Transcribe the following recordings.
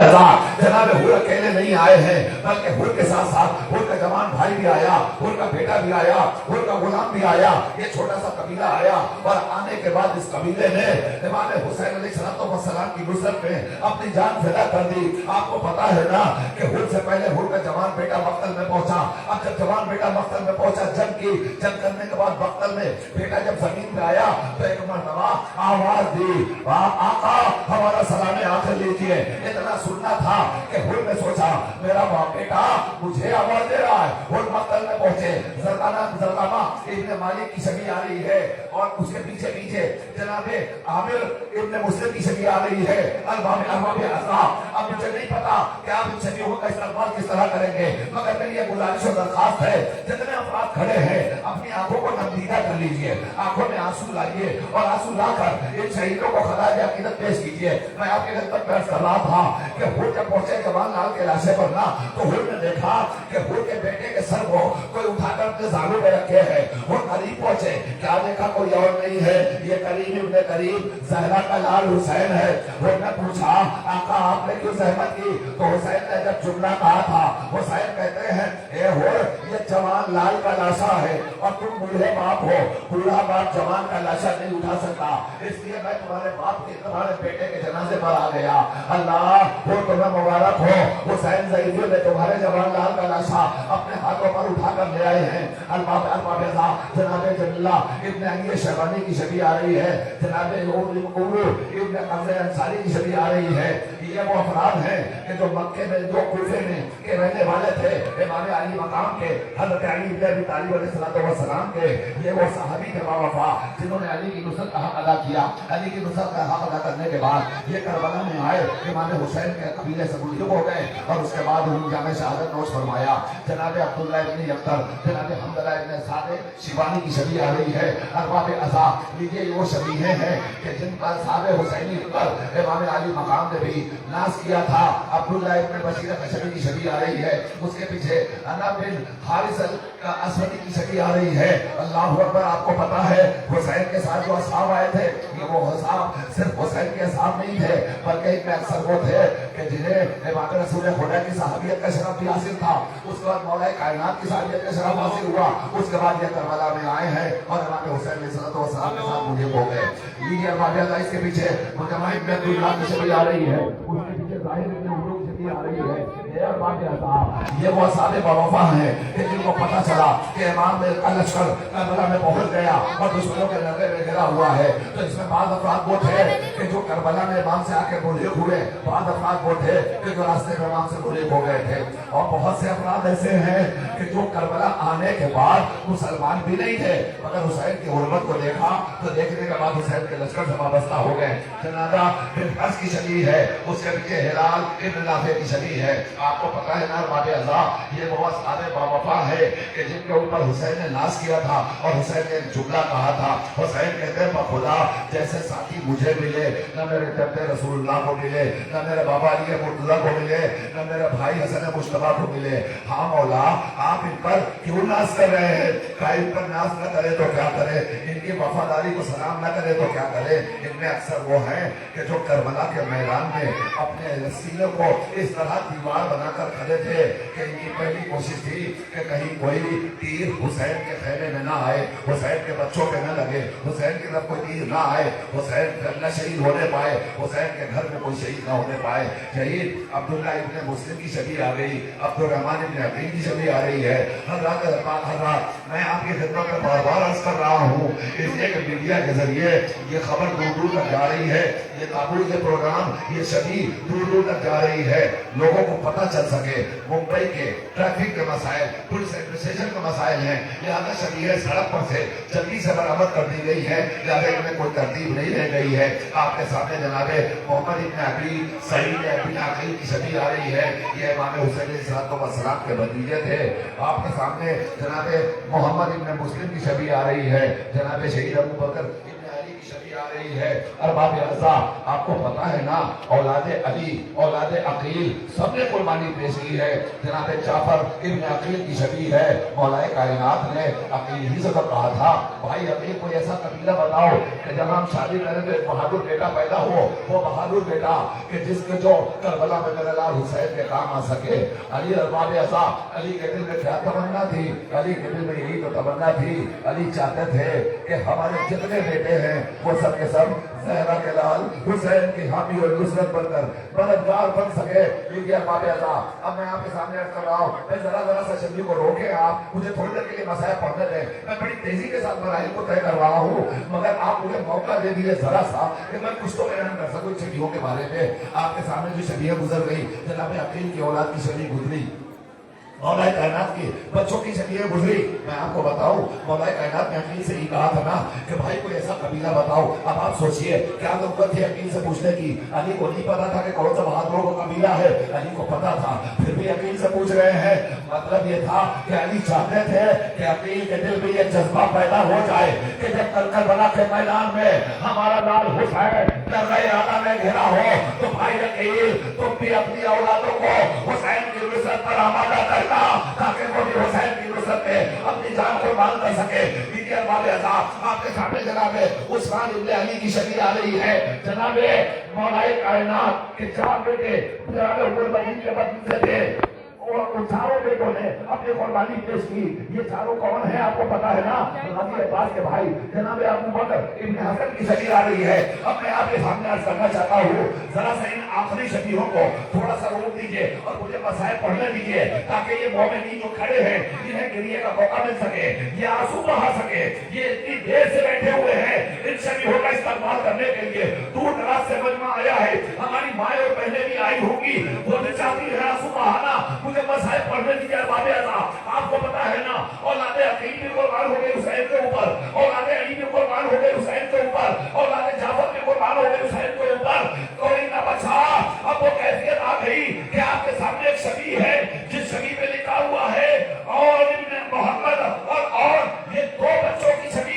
जनाब हुर अकेले नहीं आए हैं, बल्कि हुर के साथ साथ हुर का जवान भाई भी आया, हुर का बेटा भी आया, हुर का गुलाम भी आया, ये छोटा सा कबीला आया। और आने के बाद इस कबीले ने इमाम हुसैन अलैहिस्सलाम की नुसरत में अपनी जान फिदा कर दी। आपको पता है ना कि हुर से पहले हुर का जवान बेटा मक्तल में पहुंचा। अब जब जवान बेटा मक्तल में पहुंचा, जंग करने के बाद मक्तल में बेटा जब जमीन पे आया तो एक मरतबा आवाज दी, आका हमारा सलामे आखिर लीजिए। इतना सुनना था कि हुर ने सोचा मेरा बाप बेटा मुझे आवाज दे रहा है। हुर मक्तल में पहुंचे, जरदामा इब्न मालिक की छवि आ रही है और उसके पीछे पीछे जनाबे आमिर इब्न मुस्लिम की छवि आ रही है। अब मुझे नहीं पता कि आप इन छवियों का इस्तेमाल किस तरह करेंगे, मगर मेरी ये गुजारिश और दरखास्त है, जितने अफराद खड़े हैं अपनी आंखों को नमदीदा कर लीजिए, आंखों में आंसू लाइए और आंसू लाकर इन शहीदों को खराज अकीदत पेश कीजिए। मैं आपके घर तक बहस कर रहा था कि हुर जब पहुंचे जवाहरलाल के लाशे पर ना, तो हुर ने देखा कि हुर के बेटे के सर को कोई उठाकर अपने जालू में रखे है। हुर करीब पहुंचे, क्या देखा कोई और नहीं है, ये करीम इब्ने करीम ज़हरा का लाल हुसैन है। हुर ने पूछा आका आपने क्यों सहमत की? तो हुसैन ने जब जुमला कहा था, हुसैन कहते हैं ए हुर ये जवान लाल का लाशा है और तुम बूढ़े बाप हो, बूढ़ा बाप जवान का लाशा नहीं उठा सकता, इसलिए मैं तुम्हारे बाप के तुम्हारे बेटे के जनाजे पर आ गया। अल्लाह वो तुम्हें मुबारक हो, हुसैन ज़ईदी ने तुम्हारे जवान लाल का लाशा अपने हाथों पर उठाकर ले आए हैं। जनाबे जमीला इब्ने अली शहबानी की छवि आ रही है, जनाबे इब्ने कमरे अंसारी की छवि आ रही है। ये वो अफराद हैं कि जो मक्के में जो कूफे में के रहने वाले थे, इमाम अली मकाम के, हज़रत अली इब्न अबी तालिब अलैहिस्सलाम के, ये वो सहाबी थे बावफा जिन्होंने अली की नुसरत का हक अदा किया। अली की नुसरत का हक अदा करने के बाद ये करबला में आए, इमाम हुसैन के कबीले से बुजुर्ग हो गए और उसके बाद उन्होंने जामे शहादत नोश फरमाया। जनाब अब्दुल्लाह इब्न यक्तर, जनाब हम्दुल्लाह इब्न सादे शिबानी की छवि आ रही है। अरबाब अज़ा ये वो शबीहें हैं कि जिन पर साहब हुसैनी पर इमाम अली मकाम ने भी नाज किया था। अब्दुल्लाह इब्न बशीर कशबी की छवि आ रही है, उसके पीछे अना बिन हारिस असवदी की छवि आ रही है। अल्लाहु अकबर। आपको पता है हुसैन के साथ जो असहाब आए थे, ये वो असहाब सिर्फ हुसैन के असहाब नहीं थे, बल्कि इनमें अक्सर वो थे कि जिन्हें इमाम रसूल खुदा की सहाबियत का शरफ भी हासिल था, उसके बाद मौला कायनात की सहाबियत का शरफ हासिल हुआ, उसके बाद ये करबला में आए हैं और इमाम हुसैन अलैहिस्सलाम के साथ मुझे हो गए। लीजिए अरबाब इसके पीछे मुजम्मा इब्न अब्दुल्लाह की छवि आ रही है, उसके पीछे ज़ाहिर इब्न उमर की छवि आ रही है। ये वो सारे बावफा हैं कि जिनको पता चला कि इमाम का लश्कर करबला में पहुंच गया और दुश्मनों के लड़के में गिरा हुआ है। तो इसमें बाद अफराद वो थे कि जो करबला में इमाम से आके बुजुर्ग हुए, बाद अफराद वो थे कि जो रास्ते में इमाम से बुजुर्ग हो गए थे, और बहुत से अफराद ऐसे हैं कि जो करबला आने के बाद मुसलमान भी नहीं थे, मगर हुसैन की हुर्मत को देखा तो देखने के बाद हुसैन के लश्कर से वाबस्ता हो गए। जनादा बिन हस की छवि है, उसके पीछे हिलाल इब्न नाफे की छवि है। आपको पता है ना बाबे अज़ा ये बहुत सारे बावफा है कि जिनके ऊपर हुसैन ने नाज किया था और हुसैन ने एक जुमला कहा था। हुसैन कहते हैं खुदा जैसे साथी मुझे मिले, न मेरे चलते रसूलुल्लाह को मिले, न मेरे बाबा अली मुर्तज़ा को मिले, न मेरे भाई हसन मुश्तबा को मिले। हाँ मौला आप इन पर क्यों नाज कर रहे हैं? क्या इन पर नाज न करे तो क्या करे, इनकी वफादारी को सलाम न करे तो क्या करे। इनमें अक्सर वो है कि जो करबला के मैदान में अपने सीने को इस तरह दीवार बनाकर खड़े थे कि इनकी पहली कोशिश थी कि कहीं कोई तीर हुसैन के खैमे में ना आए, हुसैन के बच्चों पे न लगे, हुसैन की तरफ कोई तीर ना आए, हुसैन न शहीद होने पाए, हुसैन के घर में कोई शहीद ना होने पाए। शहीद अब्दुल्ला इब्न मुस्लिम की छवि आ गई, अब्दुर्रहमान इब्न अकील की छवि आ रही है। हज़रात मैं आपकी खिदमत में बार बार अर्ज कर रहा हूँ, इस एक मीडिया के जरिए ये खबर दूर दूर तक जा रही है, ये ताबूत के प्रोग्राम ये छवि दूर दूर तक जा रही है, लोगों को पता चल सके। मुंबई के ट्रैफिक के मसाइल, पुलिस एडमिनिस्ट्रेशन के मसाइल हैं, लिहाजा छवि है सड़क पर से जल्दी से बरामद कर दी गई है, लिहाजा इनमें कोई तरतीब नहीं रह गई है। आपके सामने जनाबे मोहम्मद इब्न अबी सईद इब्न अकील की छवि आ रही है, ये इमाम हुसैन अलैहिस्सलाम के भतीजे थे। आपके सामने जनाबे मोहम्मद इब्न मुस्लिम की छवि आ रही है, जनाबे शहीद अबू बकर इब्न अली की छवि आ रही है। अरबाब अज़ा, आपको पता है ना, औलाद अली, औलाद अकील सबने कुर्बानी पेश की है। जनाब जाफर इब्न अकील की शबी है। मौलाए कायनात ने अकील ही से तो कहा था, भाई अकील कोई ऐसा कबीला बताओ कि जब हम शादी करें तो एक बहादुर बेटा पैदा हो, वो बहादुर बेटा कि जिसके जो करबला में मेरे लाल हुसैन के काम आ सके। अली अरबाब अज़ा, अली के दिल में क्या तमन्ना थी? अली के दिल में यही तो तमन्ना थी, अली चाहते थे कि हमारे जितने बेटे हैं वो सब के सब ज़हरा के लाल हुसैन की हामी और नुसरत बनकर मददगार बन सके। ये अरबाब अज़ा, अब मैं आपके सामने अर्ज कर रहा हूँ, मैं जरा सा शबी को रोके, आप मुझे थोड़ी देर के लिए मसाया पढ़ने दें। मैं बड़ी तेजी के साथ मराहिल को तय कर रहा हूँ, मगर आप मुझे मौका दे दीजिए जरा सा कि मैं कुछ तो बयान कर सकूं शबियों के बारे में। आपके सामने जो शबियां गुजर गई, जनाब अकील की औलाद की शबी गुजरी, मौलाए कायनात की बच्चों की शक्लें गुजरी। मैं आपको बताऊं, मौलाए कायनात ने अकील से ही कहा था ना कि भाई कोई ऐसा कबीला बताओ। अब आप सोचिए क्या नौबत थी अकील से पूछने की। अली को नहीं पता था कि कौन सा बहादुरों का कबीला है, अली को पता था, फिर भी अकील से पूछ रहे हैं। मतलब ये था कि अली चाहते थे कि अकील के दिल में ये जज्बा पैदा हो जाए कि जब करबला के मैदान में हमारा लाल हुसैन दरगाह आला में घिरा हो तो भाई अकील तुम भी अपनी औलादों को हुसैन की नुसरत पर आमादा कर ताकि वो भी हुसैन की नुसरत में अपनी जान कुर्बान कर सके। आपके सामने जनाब उस्मान इब्न अली की शबी आ रही है। जनाब मौलाए कायनात के चार बेटे जनाब उमर बदीन के बदन से थे और उन चारों बेटों ने अपनी कुर्बानी पेश की। ये चारों कौन है आपको पता है ना? गाजी अब्बास के भाई जनाब अबू बकर इब्न हसन की शबी आ रही है। अब मैं आपके सामने अर्ज करना चाहता हूँ, जरा सा इन आखिरी शबियों को थोड़ा सा रोक दीजिए और मुझे मसाइल पढ़ने दीजिए ताकि ये मोमिनीन जो खड़े हैं इन्हें गिरिए का मौका मिल सके, ये आंसू बहा सके। ये इतनी देर से बैठे हुए हैं इन शबियों का इस्तेमाल करने के लिए, दूर दराज से मजमा आया है। हमारी माए और बहनें भी आई होंगी, वो भी चाहती है आंसू बहाना। मुझे मसाइल पढ़ने दीजिए। अरबाब अज़ा, आपको पता है ना, औलाद अकील भी कुर्बान हो गए हुसैन के ऊपर, औलाद अली भी कुर्बान हो गए हुसैन के ऊपर, औलाद जाफर भी कुर्बान हो गए हुसैन के ऊपर। कोई ना बचा। अब वो कैफियत आ गई कि आपके सामने एक शबी है जिस शबी पे लिखा हुआ है और इब्न मोहम्मद और ये दो बच्चों की शबी,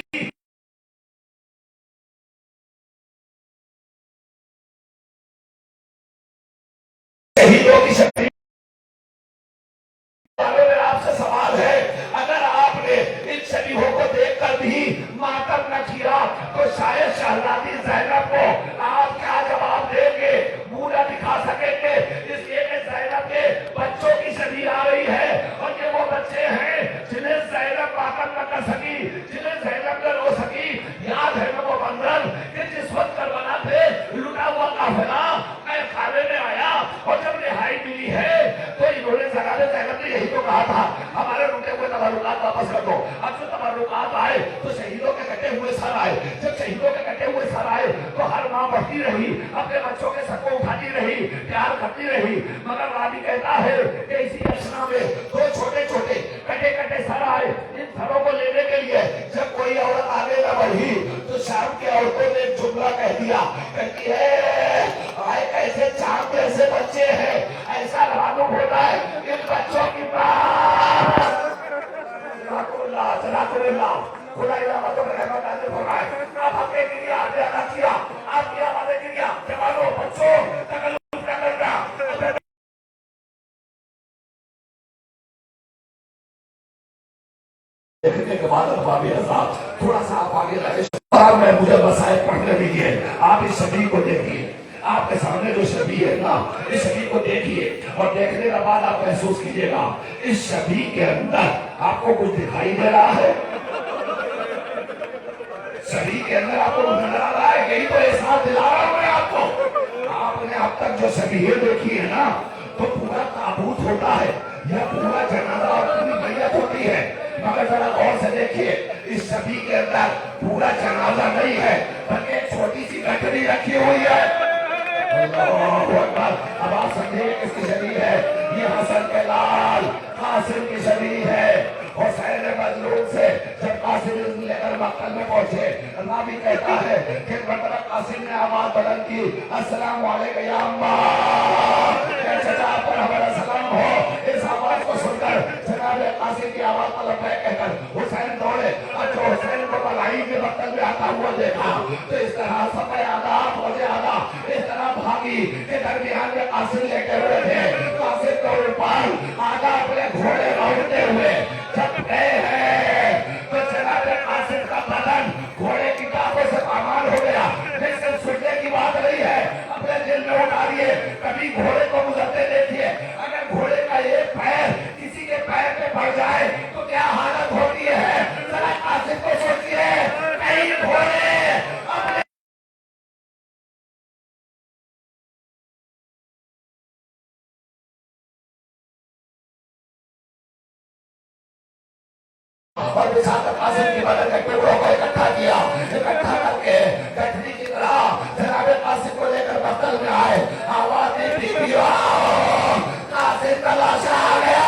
शहीदों की शबी। आपसे सवाल है, अगर आपने इन शबीहों को देखकर भी मातम न किया तो शायद शहजादी ज़ैनब को आप क्या जवाब देंगे, मुंह न दिखा सकेंगे। इसलिए कि ज़ैनब के बच्चों की शबी आ रही है और ये वो बच्चे हैं जिन्हें ज़ैनब मातम न कर सकी, जिन्हें ज़ैनब न रो सकी। याद है ना वो मंजर कि जिस वक्त करबला पे लुटा हुआ काफिला खाने में आया और जब रिहाई मिली है तो इन्होंने ज़ैनब ने यही तो कहा था, हमारे रुके हुए तबर्रुकात वापस कर दो। अब जो तबर्रुकात आए तो शहीदों के कटे हुए सर आए। जब शहीदों के कटे हुए सर आए तो हर माँ बढ़ती रही, अपने बच्चों के सर को उठाती रही, प्यार करती रही। मगर रावी कहता है कि इसी अशना में दो छोटे छोटे कटे कटे सर आए। इन सरों को लेने के लिए जब कोई औरत आगे न बढ़ी तो शाम की औरतों ने एक जुमला कह दिया, कहती है आए कैसे चांद जैसे बच्चे हैं, ऐसा मालूम होता है इन बच्चों की बात। खुदा इलामतों में रहमत नाज़िल फरमाए। आप अपने के लिए आगे अदा किया, आपकी आवाज़ें गिरिया, जवानों बच्चों तकल्लुफ़ न करना। देखने के बाद अरबाब अज़ा थोड़ा सा आप आगे रहे और मैं मुझे मसाइल पढ़ने दीजिए। आप इस शबी को देखिए, आपके सामने जो शबी है ना, इस शबी को देखिए और देखने के बाद आप महसूस कीजिएगा इस शबी के अंदर आपको कुछ दिखाई दे रहा है। शबी के अंदर आपको कुछ नजर आ रहा है, यही तो एहसास दिला रहा हूं मैं आपको। आपने अब तक जो शबीहें देखी है ना, तो पूरा ताबूत होता है, यह पूरा जनाजा और पूरी मैयत होती है। मगर जरा गौर से देखिए, इस शबी के अंदर पूरा जनाजा नहीं है बल्कि एक छोटी सी गठरी रखी हुई है। अब आप समझिए किसकी शबी है? ये हसन के लाल कासिम की शबी है। हुसैन मजलूम से जब कासिम लेकर मक्तल में पहुंचे, रावी कहता है कि मतलब कासिम ने आवाज बुलंद की, अस्सलाम वालेकुम या अम्मा, चचा पर हमारा सलाम हो। इस आवाज को सुनकर जनाब कासिम की आवाज पर लब्बैक कहकर हुसैन दौड़े और जो हुसैन को बलाई के मक्तल में आता हुआ देखा तो इस तरह कासिम लेटे हुए थे। कासिम के ऊपर आगा अपने घोड़े लौटते हुए जब गए हैं तो जनाब कासिम का बदन घोड़े की टापों से पामाल हो गया। लेकिन सुनने की बात नहीं है, अपने दिल में उतारिए, कभी घोड़े को गुजरते देखिए, अगर घोड़े का एक पैर किसी के पैर पे पड़ जाए तो क्या हालत होती है, जरा कासिम को सोचिए। कई घोड़े अपने और विशाल कासिम की बदन के टुकड़ों को इकट्ठा किया, इकट्ठा करके गठरी की तरह जनाब कासिम को लेकर बख्तल में आए। आवाज दी बीवियों, कासिम का लाशा आ गया,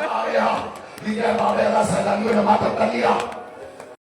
आ गया। बाबे अल्लाह सैलानियों ने मातम कर लिया।